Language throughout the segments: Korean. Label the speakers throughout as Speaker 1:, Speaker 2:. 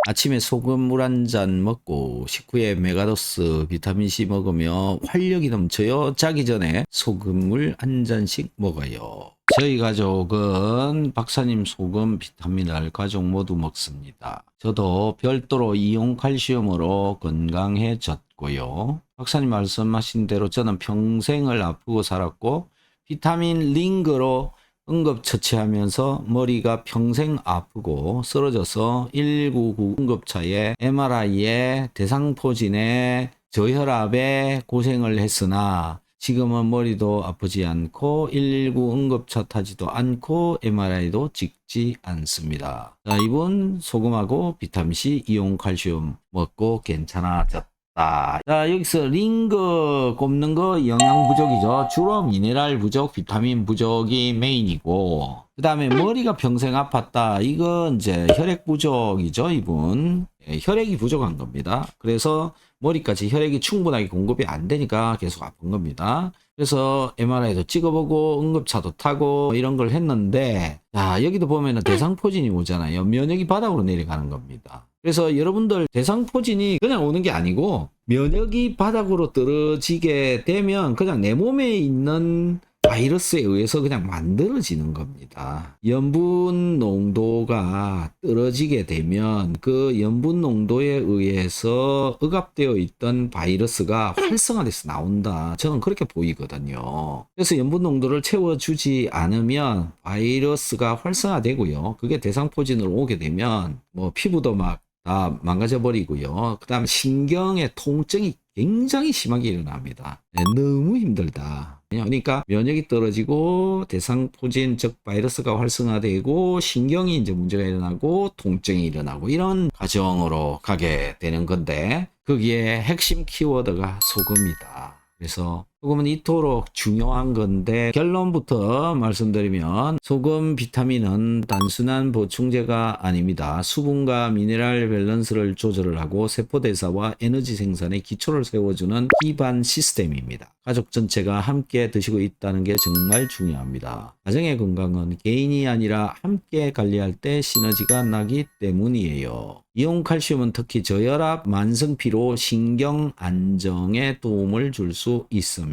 Speaker 1: 아침에 소금 물 한 잔 먹고 식후에 메가도스 비타민C 먹으며 활력이 넘쳐요. 자기 전에 소금물 한 잔씩 먹어요. 저희 가족은 박사님 소금 비타민을 가족 모두 먹습니다. 저도 별도로 이온 칼슘으로 건강해졌고요. 박사님 말씀하신 대로 저는 평생을 아프고 살았고 비타민 링거로 응급처치하면서 머리가 평생 아프고 쓰러져서 119 응급차에 MRI에 대상포진에 저혈압에 고생을 했으나 지금은 머리도 아프지 않고 119 응급차 타지도 않고 MRI도 찍지 않습니다. 자, 이분 소금하고 비타민C, 이온 칼슘 먹고 괜찮아졌다. 자, 여기서 링거 꼽는 거 영양 부족이죠. 주로 미네랄 부족, 비타민 부족이 메인이고, 그 다음에 머리가 평생 아팠다. 이건 이제 혈액 부족이죠, 이분. 혈액이 부족한 겁니다. 그래서 머리까지 혈액이 충분하게 공급이 안 되니까 계속 아픈 겁니다. 그래서 MRI도 찍어보고 응급차도 타고 이런 걸 했는데, 자, 여기도 보면은 대상포진이 오잖아요. 면역이 바닥으로 내려가는 겁니다. 그래서 여러분들 대상포진이 그냥 오는 게 아니고 면역이 바닥으로 떨어지게 되면 그냥 내 몸에 있는 바이러스에 의해서 그냥 만들어지는 겁니다. 염분 농도가 떨어지게 되면 그 염분 농도에 의해서 억압되어 있던 바이러스가 활성화돼서 나온다. 저는 그렇게 보이거든요. 그래서 염분 농도를 채워주지 않으면 바이러스가 활성화되고요. 그게 대상포진으로 오게 되면 뭐 피부도 막 다 망가져 버리고요. 그 다음 신경의 통증이 굉장히 심하게 일어납니다. 네, 너무 힘들다. 그러니까 면역이 떨어지고 대상포진 즉 바이러스가 활성화되고 신경이 이제 문제가 일어나고 통증이 일어나고 이런 과정으로 가게 되는 건데 거기에 핵심 키워드가 소금이다. 그래서 소금은 이토록 중요한 건데 결론부터 말씀드리면 소금 비타민은 단순한 보충제가 아닙니다. 수분과 미네랄 밸런스를 조절을 하고 세포대사와 에너지 생산의 기초를 세워주는 기반 시스템입니다. 가족 전체가 함께 드시고 있다는 게 정말 중요합니다. 가정의 건강은 개인이 아니라 함께 관리할 때 시너지가 나기 때문이에요. 이온 칼슘은 특히 저혈압, 만성피로, 신경 안정에 도움을 줄 수 있습니다.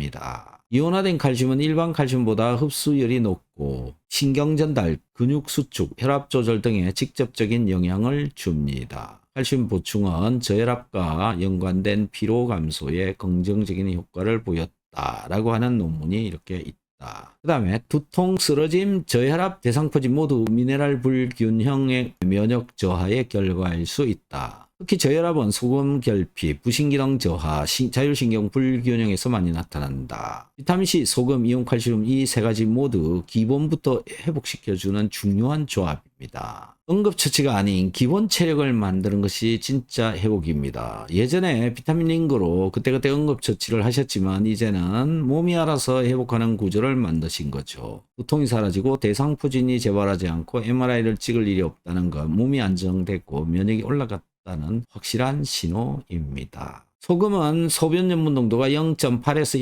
Speaker 1: 이온화된 칼슘은 일반 칼슘보다 흡수율이 높고 신경 전달, 근육 수축, 혈압 조절 등에 직접적인 영향을 줍니다. 칼슘 보충은 저혈압과 연관된 피로 감소에 긍정적인 효과를 보였다라고 하는 논문이 이렇게 있다. 그 다음에 두통, 쓰러짐, 저혈압, 대상포진 모두 미네랄 불균형의 면역 저하의 결과일 수 있다. 특히 저혈압은 소금 결핍, 부신기능 저하, 자율신경 불균형에서 많이 나타난다. 비타민C, 소금, 이온 칼슘 이 세 가지 모두 기본부터 회복시켜주는 중요한 조합입니다. 응급처치가 아닌 기본 체력을 만드는 것이 진짜 회복입니다. 예전에 비타민 링거로 그때그때 응급처치를 하셨지만 이제는 몸이 알아서 회복하는 구조를 만드신 거죠. 두통이 사라지고 대상포진이 재발하지 않고 MRI를 찍을 일이 없다는 것, 몸이 안정됐고 면역이 올라갔다는 확실한 신호입니다. 소금은 소변 염분 농도가 0.8에서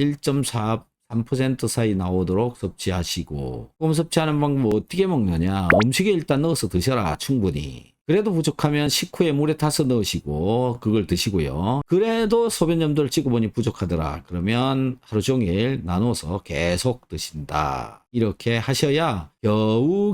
Speaker 1: 1.43% 사이 나오도록 섭취하시고 소금 섭취하는 방법 어떻게 먹느냐 음식에 일단 넣어서 드셔라 충분히 그래도 부족하면 식후에 물에 타서 넣으시고 그걸 드시고요 그래도 소변 염도를 찍어보니 부족하더라 그러면 하루 종일 나눠서 계속 드신다 이렇게 하셔야 겨우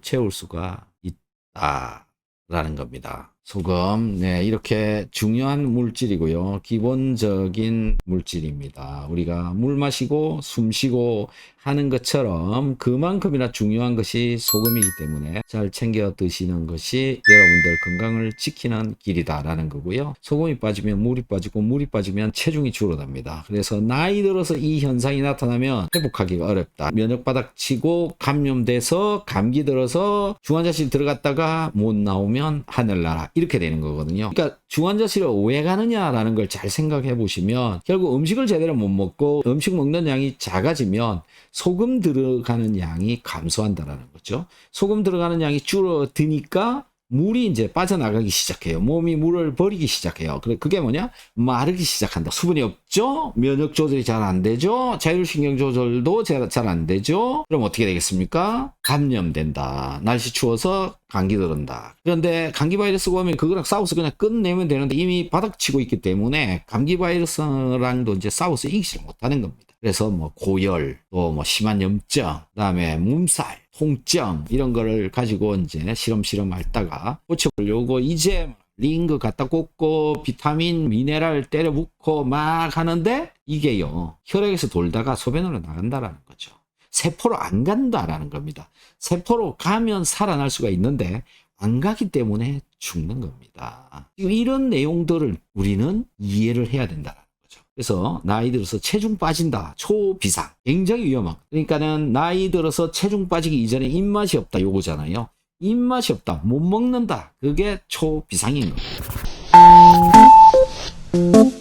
Speaker 1: 채울 수가 있다 라는 겁니다. 소금, 네, 이렇게 중요한 물질이고요. 기본적인 물질입니다. 우리가 물 마시고 숨 쉬고 하는 것처럼 그만큼이나 중요한 것이 소금이기 때문에 잘 챙겨 드시는 것이 여러분들 건강을 지키는 길이다라는 거고요. 소금이 빠지면 물이 빠지고 물이 빠지면 체중이 줄어듭니다. 그래서 나이 들어서 이 현상이 나타나면 회복하기가 어렵다. 면역바닥 치고 감염돼서 감기 들어서 중환자실 들어갔다가 못 나오면 하늘나라 이렇게 되는 거거든요. 그러니까 중환자실에 왜 가느냐라는 걸 잘 생각해 보시면 결국 음식을 제대로 못 먹고 음식 먹는 양이 작아지면 소금 들어가는 양이 감소한다라는 거죠. 소금 들어가는 양이 줄어드니까 물이 이제 빠져나가기 시작해요. 몸이 물을 버리기 시작해요. 그게 뭐냐? 마르기 시작한다. 수분이 없죠? 면역 조절이 잘 안 되죠? 자율신경 조절도 잘 안 되죠? 그럼 어떻게 되겠습니까? 감염된다. 날씨 추워서 감기 들은다. 그런데 감기 바이러스가 오면 그거랑 싸워서 그냥 끝내면 되는데 이미 바닥치고 있기 때문에 감기 바이러스랑도 이제 싸워서 이기지 못하는 겁니다. 그래서 뭐 고열, 또 뭐 심한 염증, 그다음에 몸살, 통증 이런 거를 가지고 이제 실험 앓다가 고쳐보려고 이제 링거 갖다 꽂고 비타민, 미네랄 때려 붓고 막 하는데 이게요. 혈액에서 돌다가 소변으로 나간다라는 거죠. 세포로 안 간다라는 겁니다. 세포로 가면 살아날 수가 있는데 안 가기 때문에 죽는 겁니다. 지금 이런 내용들을 우리는 이해를 해야 된다라는 거죠. 그래서 나이 들어서 체중 빠진다. 초비상. 굉장히 위험하고. 그러니까는 나이 들어서 체중 빠지기 이전에 입맛이 없다. 요거잖아요. 입맛이 없다. 못 먹는다. 그게 초비상인 겁니다.